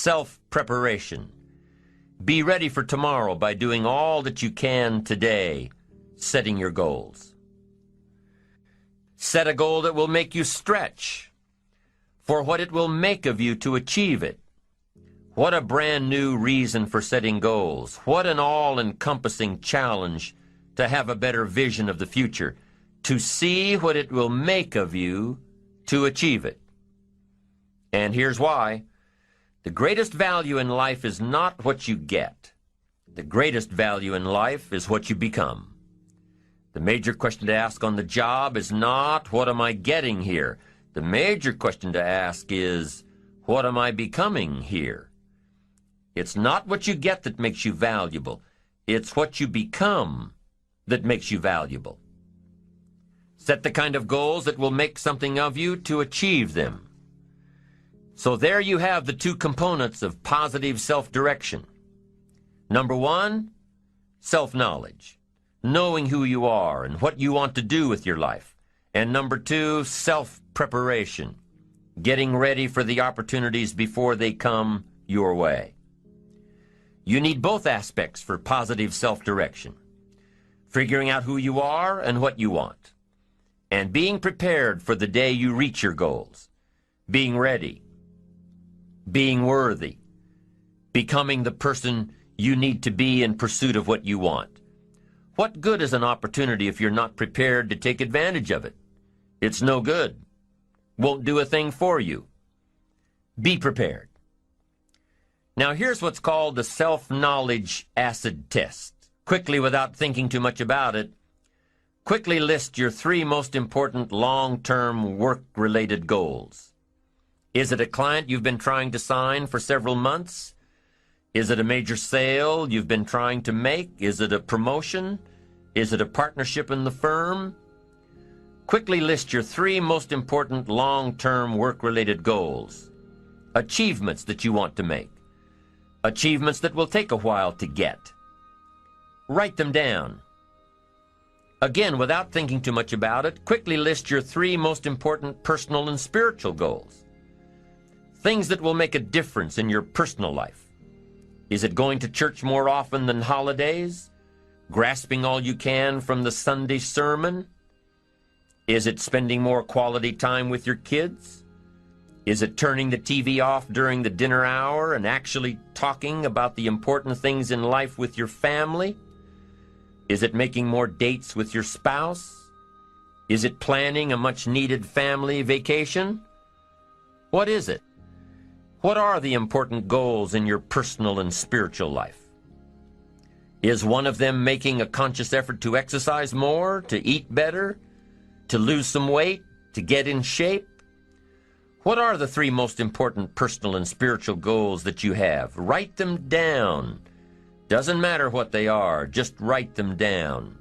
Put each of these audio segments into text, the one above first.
Self-preparation. Be ready for tomorrow by doing all that you can today, setting your goals. Set a goal that will make you stretch for what it will make of you to achieve it. What a brand new reason for setting goals. What an all-encompassing challenge to have a better vision of the future, to see what it will make of you to achieve it. And here's why. The greatest value in life is not what you get. The greatest value in life is what you become. The major question to ask on the job is not, what am I getting here? The major question to ask is, what am I becoming here? It's not what you get that makes you valuable. It's what you become that makes you valuable. Set the kind of goals that will make something of you to achieve them. So there you have the two components of positive self-direction. Number one, self-knowledge, knowing who you are and what you want to do with your life. And number two, self-preparation, getting ready for the opportunities before they come your way. You need both aspects for positive self-direction, figuring out who you are and what you want, and being prepared for the day you reach your goals, being ready, being worthy, becoming the person you need to be in pursuit of what you want. What good is an opportunity if you're not prepared to take advantage of it? It's no good. Won't do a thing for you. Be prepared. Now here's what's called the self-knowledge acid test. Quickly, without thinking too much about it, quickly list your three most important long-term work-related goals. Is it a client you've been trying to sign for several months? Is it a major sale you've been trying to make? Is it a promotion? Is it a partnership in the firm? Quickly list your three most important long-term work-related goals. Achievements that you want to make. Achievements that will take a while to get. Write them down. Again, without thinking too much about it, quickly list your three most important personal and spiritual goals. Things that will make a difference in your personal life. Is it going to church more often than holidays? Grasping all you can from the Sunday sermon? Is it spending more quality time with your kids? Is it turning the TV off during the dinner hour and actually talking about the important things in life with your family? Is it making more dates with your spouse? Is it planning a much-needed family vacation? What is it? What are the important goals in your personal and spiritual life? Is one of them making a conscious effort to exercise more, to eat better, to lose some weight, to get in shape? What are the three most important personal and spiritual goals that you have? Write them down. Doesn't matter what they are, just write them down.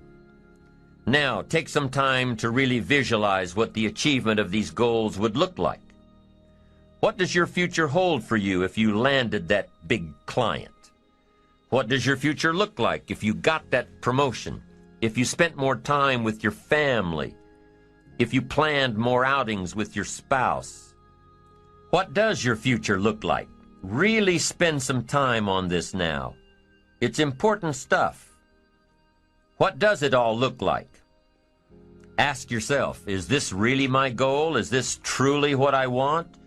Now, take some time to really visualize what the achievement of these goals would look like. What does your future hold for you if you landed that big client? What does your future look like if you got that promotion? If you spent more time with your family? If you planned more outings with your spouse? What does your future look like? Really spend some time on this now. It's important stuff. What does it all look like? Ask yourself, is this really my goal? Is this truly what I want?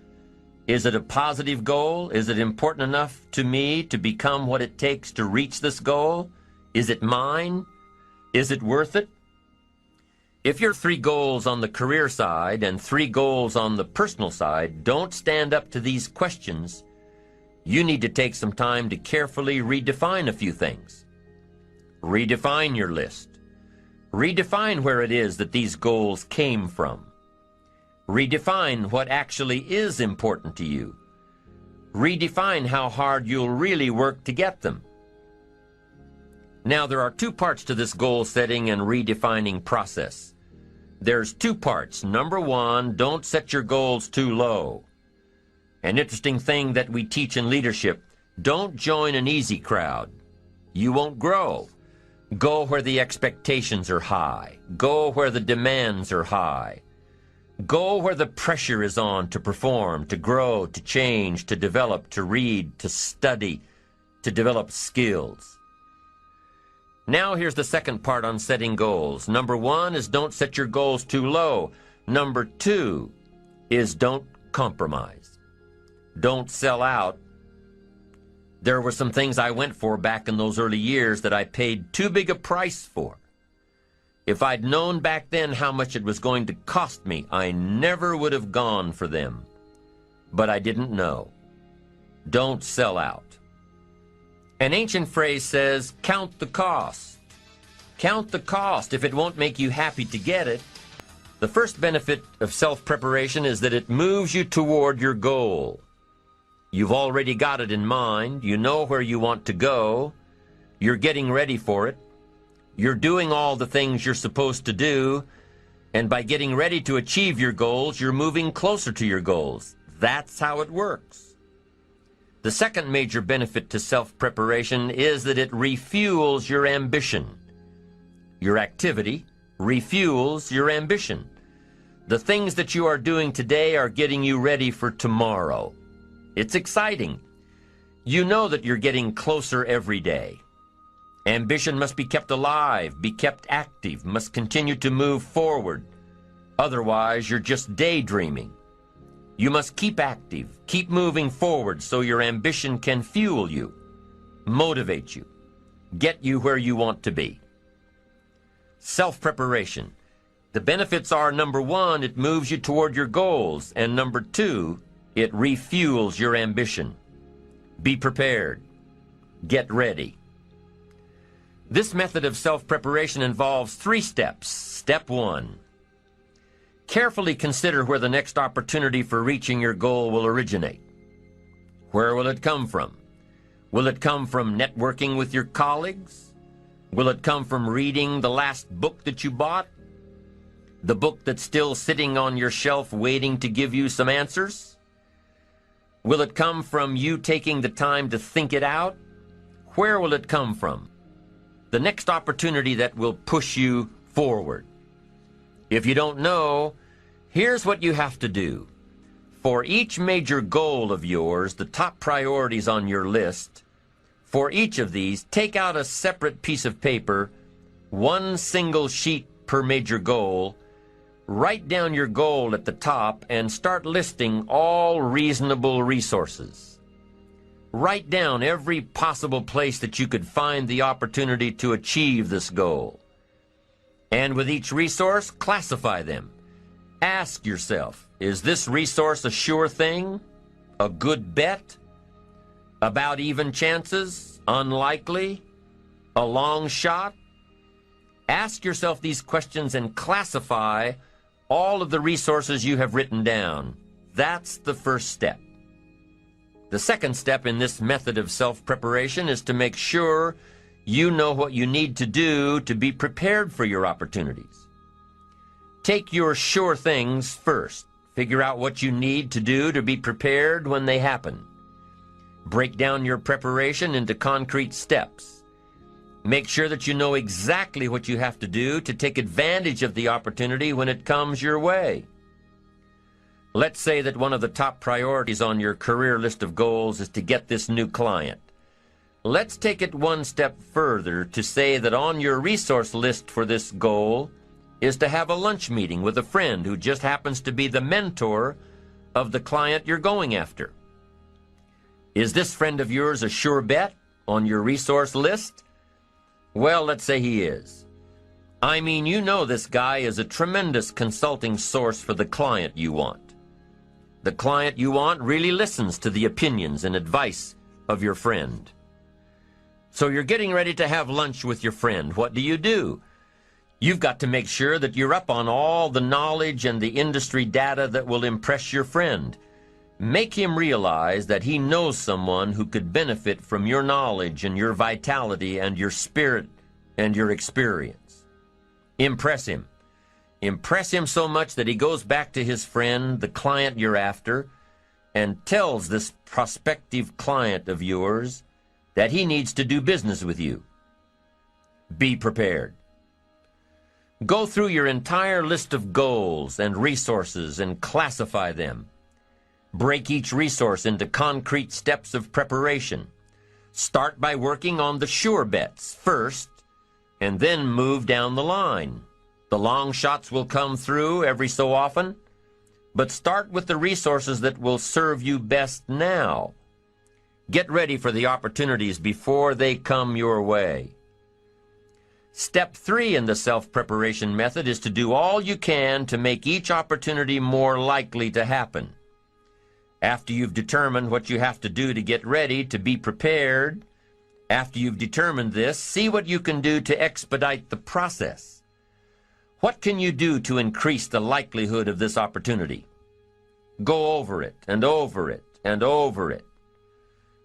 Is it a positive goal? Is it important enough to me to become what it takes to reach this goal? Is it mine? Is it worth it? If your three goals on the career side and three goals on the personal side don't stand up to these questions, you need to take some time to carefully redefine a few things. Redefine your list. Redefine where it is that these goals came from. Redefine what actually is important to you. Redefine how hard you'll really work to get them. Now, there are two parts to this goal setting and redefining process. There's two parts. Number one, don't set your goals too low. An interesting thing that we teach in leadership, don't join an easy crowd. You won't grow. Go where the expectations are high. Go where the demands are high. Go where the pressure is on to perform, to grow, to change, to develop, to read, to study, to develop skills. Now here's the second part on setting goals. Number 1 is don't set your goals too low. Number 2 is don't compromise. Don't sell out. There were some things I went for back in those early years that I paid too big a price for. If I'd known back then how much it was going to cost me, I never would have gone for them. But I didn't know. Don't sell out. An ancient phrase says, count the cost. Count the cost if it won't make you happy to get it. The first benefit of self-preparation is that it moves you toward your goal. You've already got it in mind. You know where you want to go. You're getting ready for it. You're doing all the things you're supposed to do. And by getting ready to achieve your goals, you're moving closer to your goals. That's how it works. The second major benefit to self-preparation is that it refuels your ambition. Your activity refuels your ambition. The things that you are doing today are getting you ready for tomorrow. It's exciting. You know that you're getting closer every day. Ambition must be kept alive, be kept active, must continue to move forward. Otherwise, you're just daydreaming. You must keep active, keep moving forward so your ambition can fuel you, motivate you, get you where you want to be. Self-preparation. The benefits are, number 1, it moves you toward your goals, and number 2, it refuels your ambition. Be prepared. Get ready. This method of self-preparation involves 3 steps. Step 1. Carefully consider where the next opportunity for reaching your goal will originate. Where will it come from? Will it come from networking with your colleagues? Will it come from reading the last book that you bought? The book that's still sitting on your shelf waiting to give you some answers? Will it come from you taking the time to think it out? Where will it come from? The next opportunity that will push you forward. If you don't know, here's what you have to do. For each major goal of yours, the top priorities on your list, for each of these, take out a separate piece of paper, 1 single sheet per major goal, write down your goal at the top, and start listing all reasonable resources. Write down every possible place that you could find the opportunity to achieve this goal. And with each resource, classify them. Ask yourself, is this resource a sure thing? A good bet? About even chances? Unlikely? A long shot? Ask yourself these questions and classify all of the resources you have written down. That's the first step. The second step in this method of self-preparation is to make sure you know what you need to do to be prepared for your opportunities. Take your sure things first. Figure out what you need to do to be prepared when they happen. Break down your preparation into concrete steps. Make sure that you know exactly what you have to do to take advantage of the opportunity when it comes your way. Let's say that one of the top priorities on your career list of goals is to get this new client. Let's take it one step further to say that on your resource list for this goal is to have a lunch meeting with a friend who just happens to be the mentor of the client you're going after. Is this friend of yours a sure bet on your resource list? Well, let's say he is. I mean, you know this guy is a tremendous consulting source for the client you want. The client you want really listens to the opinions and advice of your friend. So you're getting ready to have lunch with your friend. What do? You've got to make sure that you're up on all the knowledge and the industry data that will impress your friend. Make him realize that he knows someone who could benefit from your knowledge and your vitality and your spirit and your experience. Impress him. Impress him so much that he goes back to his friend, the client you're after, and tells this prospective client of yours that he needs to do business with you. Be prepared. Go through your entire list of goals and resources and classify them. Break each resource into concrete steps of preparation. Start by working on the sure bets first, and then move down the line. The long shots will come through every so often, but start with the resources that will serve you best now. Get ready for the opportunities before they come your way. Step 3 in the self-preparation method is to do all you can to make each opportunity more likely to happen. After you've determined what you have to do to get ready, to be prepared, after you've determined this, see what you can do to expedite the process. What can you do to increase the likelihood of this opportunity? Go over it and over it and over it.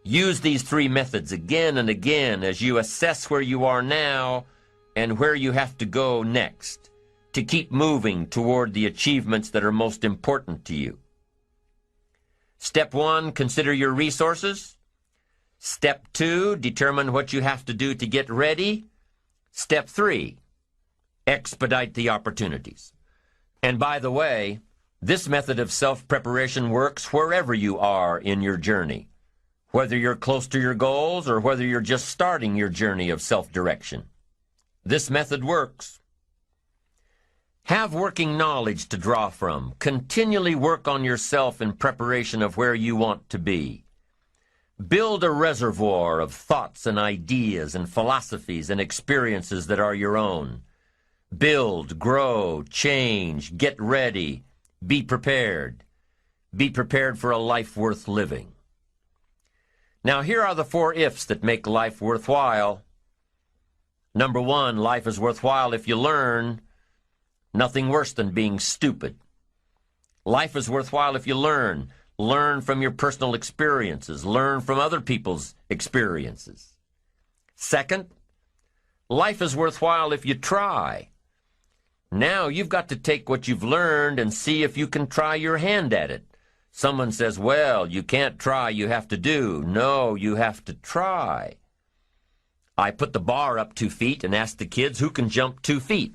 Use these 3 methods again and again as you assess where you are now and where you have to go next to keep moving toward the achievements that are most important to you. Step 1, consider your resources. Step 2, determine what you have to do to get ready. Step 3, expedite the opportunities. And by the way, this method of self-preparation works wherever you are in your journey, whether you're close to your goals or whether you're just starting your journey of self-direction. This method works. Have working knowledge to draw from. Continually work on yourself in preparation of where you want to be. Build a reservoir of thoughts and ideas and philosophies and experiences that are your own. Build, grow, change, get ready, be prepared. Be prepared for a life worth living. Now here are the 4 ifs that make life worthwhile. Number 1, life is worthwhile if you learn. Nothing worse than being stupid. Life is worthwhile if you learn. Learn from your personal experiences. Learn from other people's experiences. Second, life is worthwhile if you try. Now you've got to take what you've learned and see if you can try your hand at it. Someone says, well, you can't try, you have to do. No, you have to try. I put the bar up 2 feet and asked the kids who can jump 2 feet.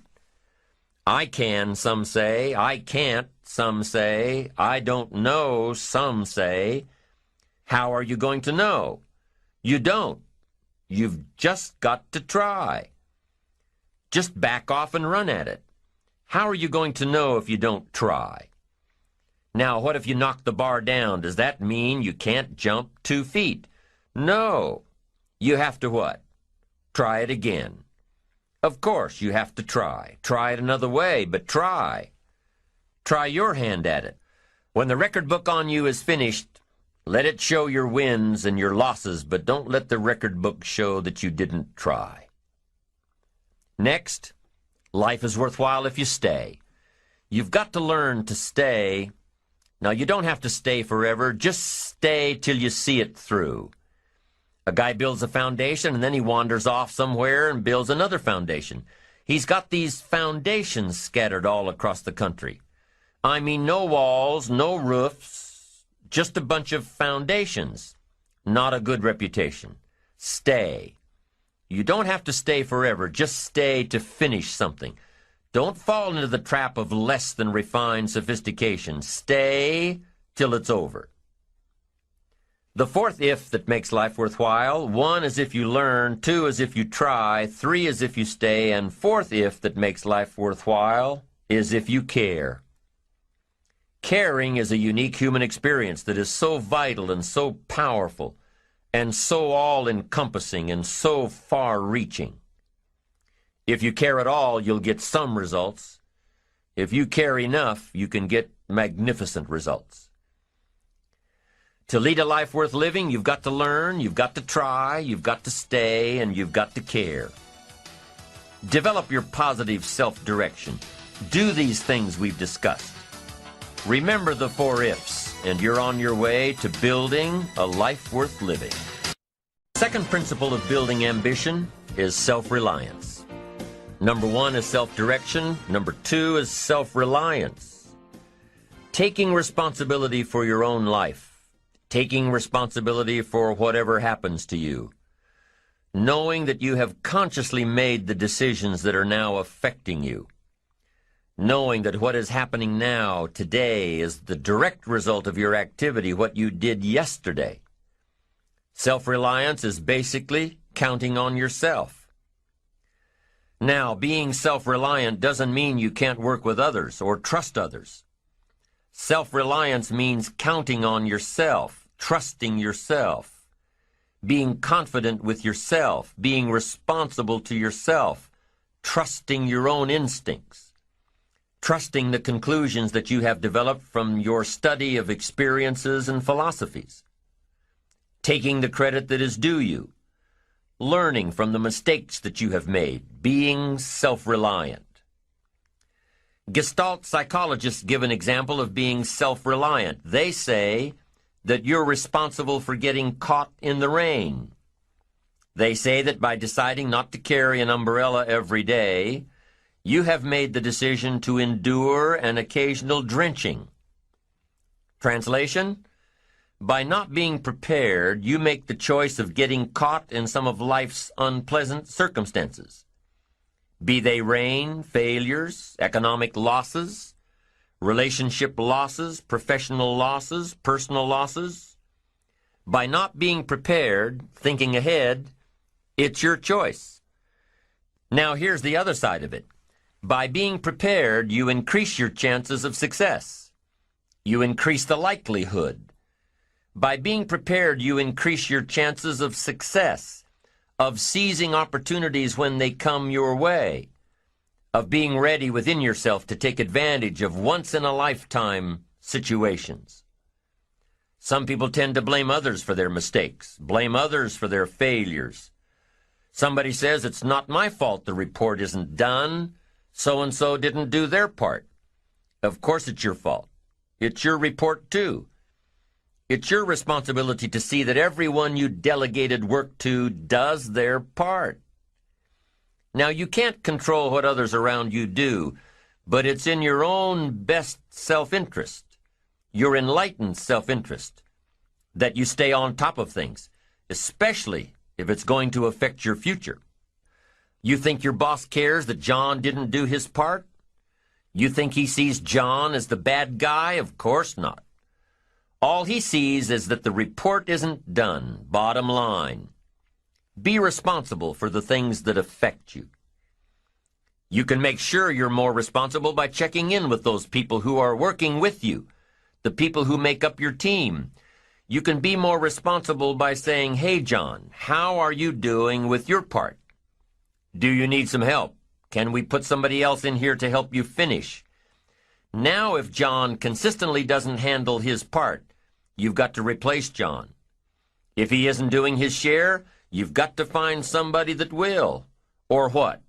I can, some say. I can't, some say. I don't know, some say. How are you going to know? You don't. You've just got to try. Just back off and run at it. How are you going to know if you don't try? Now, what if you knock the bar down? Does that mean you can't jump 2 feet? No. You have to what? Try it again. Of course, you have to try. Try it another way, but try. Try your hand at it. When the record book on you is finished, let it show your wins and your losses, but don't let the record book show that you didn't try. Next, life is worthwhile if you stay. You've got to learn to stay. Now, you don't have to stay forever. Just stay till you see it through. A guy builds a foundation, and then he wanders off somewhere and builds another foundation. He's got these foundations scattered all across the country. I mean, no walls, no roofs, just a bunch of foundations. Not a good reputation. Stay. You don't have to stay forever. Just stay to finish something. Don't fall into the trap of less than refined sophistication. Stay till it's over. The 4th if that makes life worthwhile, 1 is if you learn, 2 is if you try, 3 is if you stay, and 4th if that makes life worthwhile is if you care. Caring is a unique human experience that is so vital and so powerful and so all-encompassing and so far-reaching. If you care at all, you'll get some results. If you care enough, you can get magnificent results. To lead a life worth living, you've got to learn, you've got to try, you've got to stay, and you've got to care. Develop your positive self-direction. Do these things we've discussed. Remember the 4 ifs, and you're on your way to building a life worth living. The second principle of building ambition is self-reliance. Number 1 is self-direction. Number 2 is self-reliance. Taking responsibility for your own life. Taking responsibility for whatever happens to you. Knowing that you have consciously made the decisions that are now affecting you. knowing that what is happening now, today, is the direct result of your activity, what you did yesterday. Self-reliance is basically counting on yourself. Now, being self-reliant doesn't mean you can't work with others or trust others. Self-reliance means counting on yourself, trusting yourself, being confident with yourself, being responsible to yourself, trusting your own instincts, trusting the conclusions that you have developed from your study of experiences and philosophies, taking the credit that is due you, learning from the mistakes that you have made, being self-reliant. Gestalt psychologists give an example of being self-reliant. They say that you're responsible for getting caught in the rain. They say that by deciding not to carry an umbrella every day, you have made the decision to endure an occasional drenching. Translation: by not being prepared, you make the choice of getting caught in some of life's unpleasant circumstances. Be they rain, failures, economic losses, relationship losses, professional losses, personal losses. By not being prepared, thinking ahead, it's your choice. Now here's the other side of it. By being prepared, you increase your chances of success. You increase the likelihood. By being prepared, you increase your chances of success, of seizing opportunities when they come your way, of being ready within yourself to take advantage of once-in-a-lifetime situations. Some people tend to blame others for their mistakes, blame others for their failures. Somebody says, it's not my fault the report isn't done, so-and-so didn't do their part. Of course it's your fault. It's your report too. It's your responsibility to see that everyone you delegated work to does their part. Now, you can't control what others around you do, but it's in your own best self-interest, your enlightened self-interest, that you stay on top of things, especially if it's going to affect your future. You think your boss cares that John didn't do his part? You think he sees John as the bad guy? Of course not. All he sees is that the report isn't done, bottom line. Be responsible for the things that affect you. You can make sure you're more responsible by checking in with those people who are working with you, the people who make up your team. You can be more responsible by saying, hey, John, how are you doing with your part? Do you need some help? Can we put somebody else in here to help you finish? Now, if John consistently doesn't handle his part, you've got to replace John. If he isn't doing his share, you've got to find somebody that will. Or what?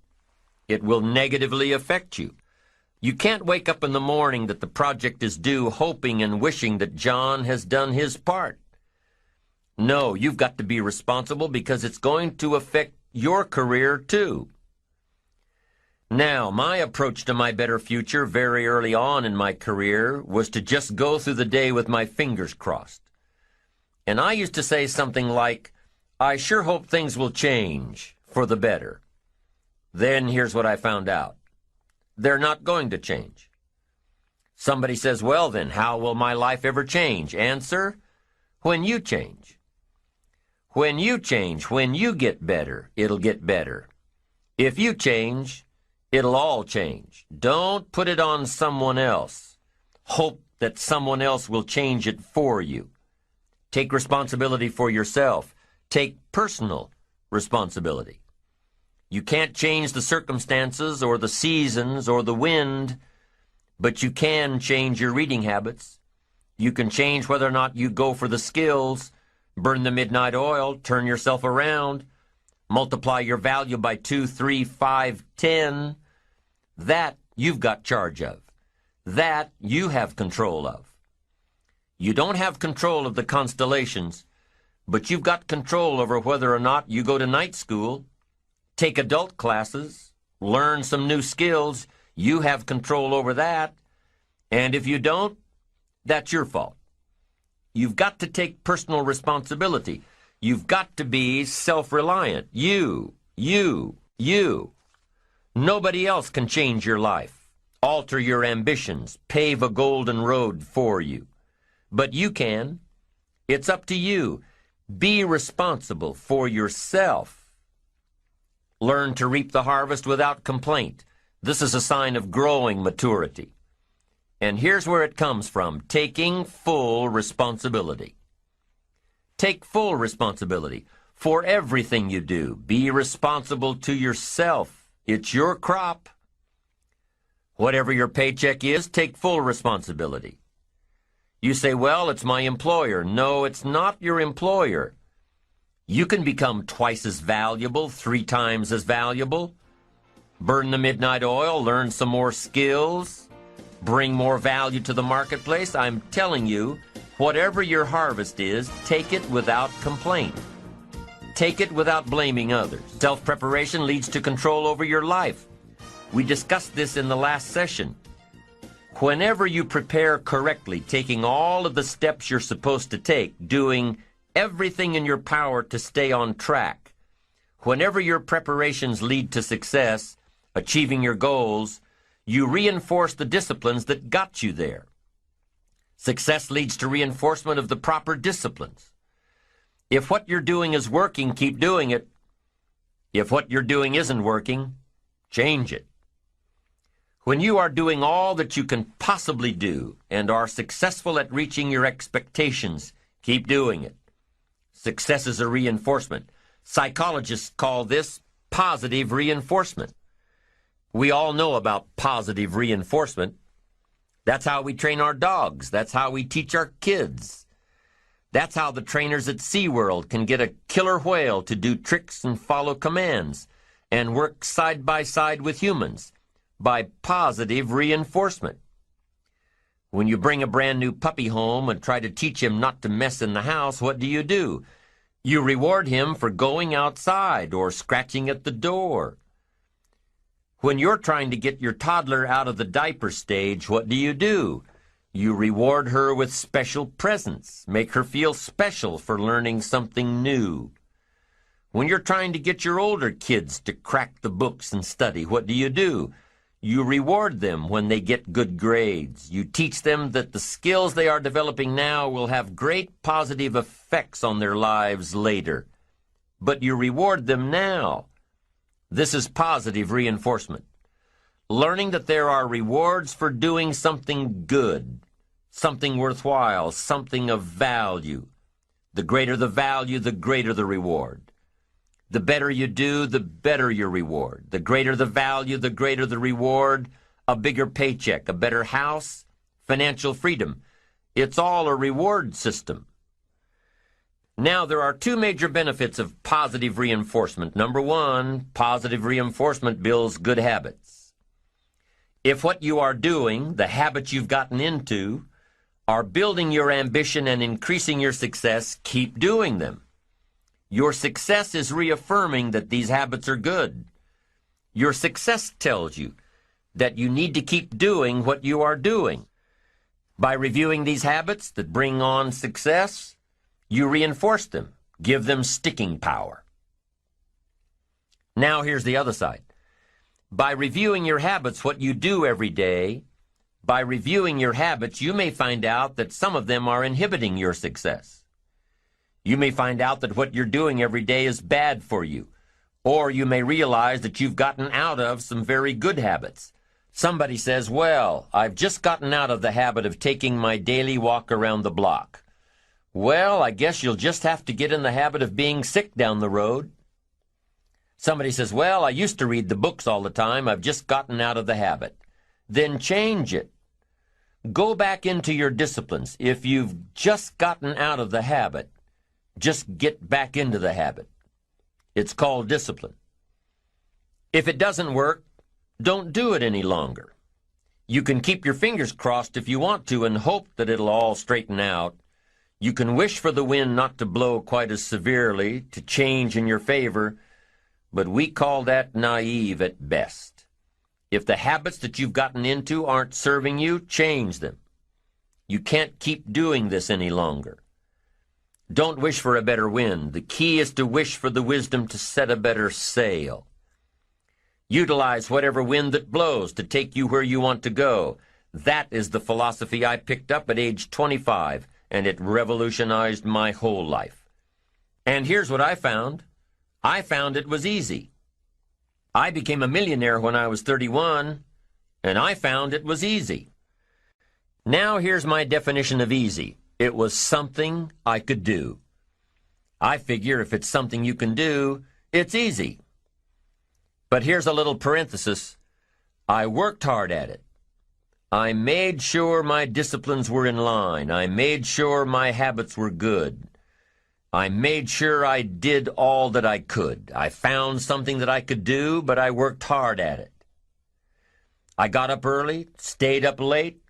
It will negatively affect you. You can't wake up in the morning that the project is due hoping and wishing that John has done his part. No, you've got to be responsible because it's going to affect your career too. Now, my approach to my better future very early on in my career was to just go through the day with my fingers crossed. And I used to say something like, I sure hope things will change for the better. Then here's what I found out. They're not going to change. Somebody says, well then, how will my life ever change? Answer, when you change. When you change, when you get better, it'll get better. If you change, it'll all change. Don't put it on someone else. Hope that someone else will change it for you. Take responsibility for yourself. Take personal responsibility. You can't change the circumstances or the seasons or the wind, but you can change your reading habits. You can change whether or not you go for the skills, burn the midnight oil, turn yourself around, multiply your value by 2, 3, 5, 10. That you've got charge of. That you have control of. You don't have control of the constellations, but you've got control over whether or not you go to night school, take adult classes, learn some new skills. You have control over that. And if you don't, that's your fault. You've got to take personal responsibility. You've got to be self-reliant. You. Nobody else can change your life. alter your ambitions, pave a golden road for you. But you can. It's up to you. Be responsible for yourself. Learn to reap the harvest without complaint. This is a sign of growing maturity. And here's where it comes from: taking full responsibility. Take full responsibility for everything you do. Be responsible to yourself. It's your crop. Whatever your paycheck is, take full responsibility. You say, well, it's my employer. No, it's not your employer. You can become twice as valuable, 3 times as valuable. Burn the midnight oil, learn some more skills, bring more value to the marketplace. I'm telling you, whatever your harvest is, take it without complaint. Take it without blaming others. Self-preparation leads to control over your life. We discussed this in the last session. Whenever you prepare correctly, taking all of the steps you're supposed to take, doing everything in your power to stay on track, whenever your preparations lead to success, achieving your goals, you reinforce the disciplines that got you there. Success leads to reinforcement of the proper disciplines. If what you're doing is working, keep doing it. If what you're doing isn't working, change it. When you are doing all that you can possibly do and are successful at reaching your expectations, keep doing it. Success is a reinforcement. Psychologists call this positive reinforcement. We all know about positive reinforcement. That's how we train our dogs. That's how we teach our kids. That's how the trainers at SeaWorld can get a killer whale to do tricks and follow commands and work side by side with humans, by positive reinforcement. When you bring a brand new puppy home and try to teach him not to mess in the house, what do? You reward him for going outside or scratching at the door. When you're trying to get your toddler out of the diaper stage, what do? You reward her with special presents, make her feel special for learning something new. When you're trying to get your older kids to crack the books and study, what do? You reward them when they get good grades. You teach them that the skills they are developing now will have great positive effects on their lives later. But you reward them now. This is positive reinforcement. Learning that there are rewards for doing something good, something worthwhile, something of value. The greater the value, the greater the reward. The better you do, the better your reward. The greater the value, the greater the reward. A bigger paycheck, a better house, financial freedom. It's all a reward system. Now, there are 2 major benefits of positive reinforcement. Number 1, positive reinforcement builds good habits. If what you are doing, the habits you've gotten into, are building your ambition and increasing your success, keep doing them. Your success is reaffirming that these habits are good. Your success tells you that you need to keep doing what you are doing. By reviewing these habits that bring on success, you reinforce them, give them sticking power. Now here's the other side. By reviewing your habits, what you do every day, by reviewing your habits, you may find out that some of them are inhibiting your success. You may find out that what you're doing every day is bad for you, or you may realize that you've gotten out of some very good habits. Somebody says, well, I've just gotten out of the habit of taking my daily walk around the block. Well, I guess you'll just have to get in the habit of being sick down the road. Somebody says, well, I used to read the books all the time. I've just gotten out of the habit. Then change it. Go back into your disciplines. If you've just gotten out of the habit, just get back into the habit. It's called discipline. If it doesn't work, don't do it any longer. You can keep your fingers crossed if you want to and hope that it'll all straighten out. You can wish for the wind not to blow quite as severely, to change in your favor, but we call that naive at best. If the habits that you've gotten into aren't serving you, change them. You can't keep doing this any longer. Don't wish for a better wind. The key is to wish for the wisdom to set a better sail. Utilize whatever wind that blows to take you where you want to go. That is the philosophy I picked up at age 25, and it revolutionized my whole life. And here's what I found. I found it was easy. I became a millionaire when I was 31, and I found it was easy. Now here's my definition of easy. It was something I could do. I figure if it's something you can do, it's easy. But here's a little parenthesis. I worked hard at it. I made sure my disciplines were in line. I made sure my habits were good. I made sure I did all that I could. I found something that I could do, but I worked hard at it. I got up early, stayed up late,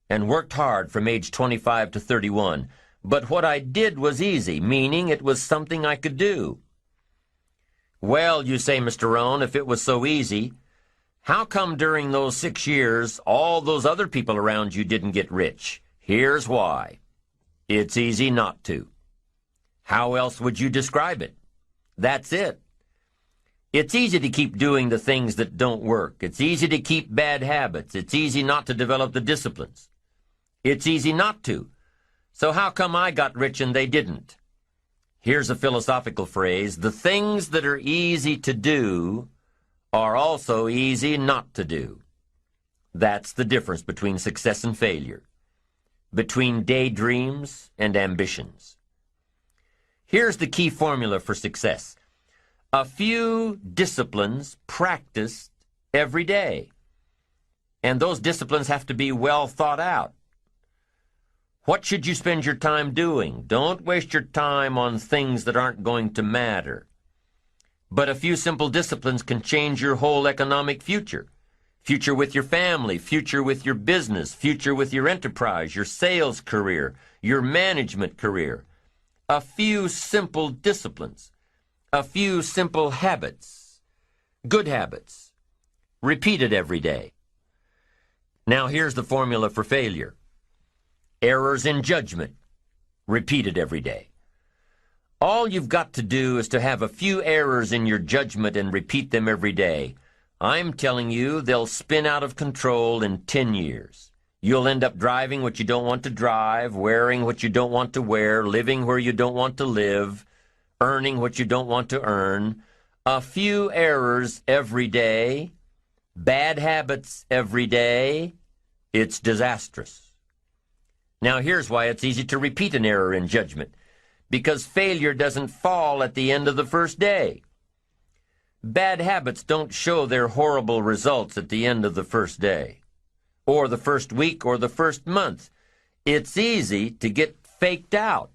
and worked hard from age 25 to 31. But what I did was easy, meaning it was something I could do. Well, you say, Mr. Rohn, if it was so easy, how come during those 6 years all those other people around you didn't get rich? Here's why. It's easy not to. How else would you describe it? That's it. It's easy to keep doing the things that don't work. It's easy to keep bad habits. It's easy not to develop the disciplines. It's easy not to. So how come I got rich and they didn't? Here's a philosophical phrase. The things that are easy to do are also easy not to do. That's the difference between success and failure, between daydreams and ambitions. Here's the key formula for success. A few disciplines practiced every day. And those disciplines have to be well thought out. What should you spend your time doing? Don't waste your time on things that aren't going to matter. But a few simple disciplines can change your whole economic future. Future with your family, future with your business, future with your enterprise, your sales career, your management career. A few simple disciplines, a few simple habits, good habits, repeated every day. Now here's the formula for failure. Errors in judgment, repeated every day. All you've got to do is to have a few errors in your judgment and repeat them every day. I'm telling you, they'll spin out of control in 10 years. You'll end up driving what you don't want to drive, wearing what you don't want to wear, living where you don't want to live, earning what you don't want to earn. A few errors every day, bad habits every day. It's disastrous. Now here's why it's easy to repeat an error in judgment. Because failure doesn't fall at the end of the first day. Bad habits don't show their horrible results at the end of the first day, or the first week, or the first month. It's easy to get faked out.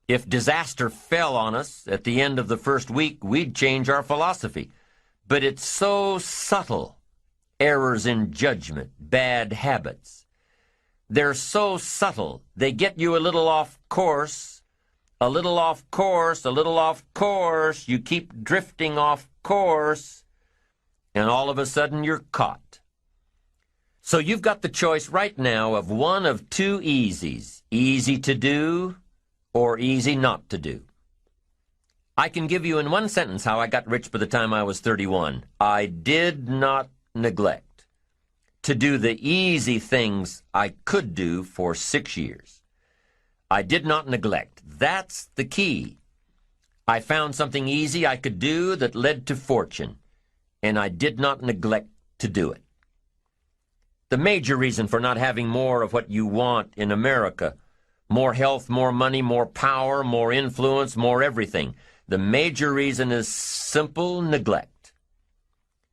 If disaster fell on us at the end of the first week, we'd change our philosophy. But it's so subtle. Errors in judgment, bad habits. They're so subtle. They get you a little off course, a little off course, a little off course. You keep drifting off course, and all of a sudden you're caught. So you've got the choice right now of one of two easies, easy to do or easy not to do. I can give you in one sentence how I got rich by the time I was 31. I did not neglect to do the easy things I could do for 6 years. I did not neglect. That's the key. I found something easy I could do that led to fortune, and I did not neglect to do it. The major reason for not having more of what you want in America, more health, more money, more power, more influence, more everything, the major reason is simple neglect.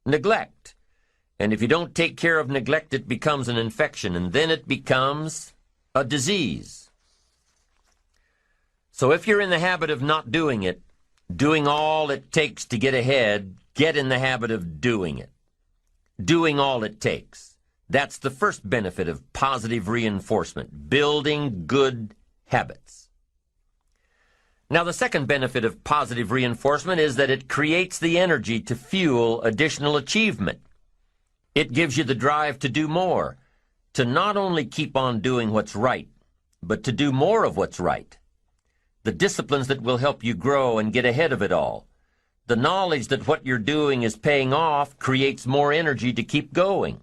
Neglect. And if you don't take care of neglect, it becomes an infection, and then it becomes a disease. So if you're in the habit of not doing it, doing all it takes to get ahead, get in the habit of doing it. Doing all it takes. That's the first benefit of positive reinforcement, building good habits. Now, the second benefit of positive reinforcement is that it creates the energy to fuel additional achievement. It gives you the drive to do more, to not only keep on doing what's right, but to do more of what's right. The disciplines that will help you grow and get ahead of it all. The knowledge that what you're doing is paying off creates more energy to keep going.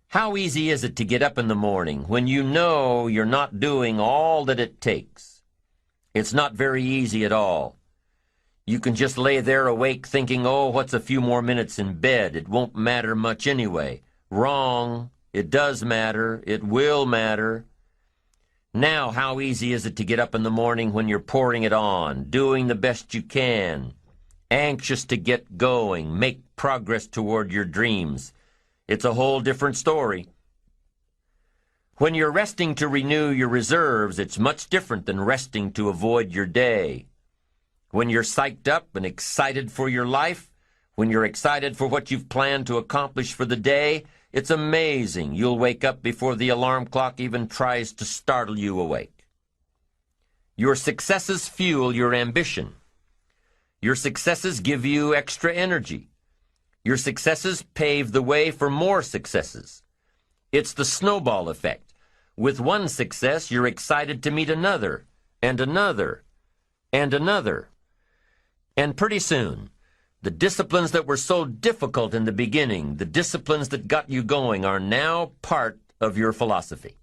How easy is it to get up in the morning when you know you're not doing all that it takes? It's not very easy at all. You can just lay there awake thinking, oh, what's a few more minutes in bed? It won't matter much anyway. Wrong. It does matter. It will matter. Now, how easy is it to get up in the morning when you're pouring it on, doing the best you can, anxious to get going, make progress toward your dreams? It's a whole different story. When you're resting to renew your reserves, it's much different than resting to avoid your day. When you're psyched up and excited for your life, when you're excited for what you've planned to accomplish for the day, it's amazing. You'll wake up before the alarm clock even tries to startle you awake. Your successes fuel your ambition. Your successes give you extra energy. Your successes pave the way for more successes. It's the snowball effect. With one success, you're excited to meet another, and another, and another. And pretty soon, the disciplines that were so difficult in the beginning, the disciplines that got you going, are now part of your philosophy.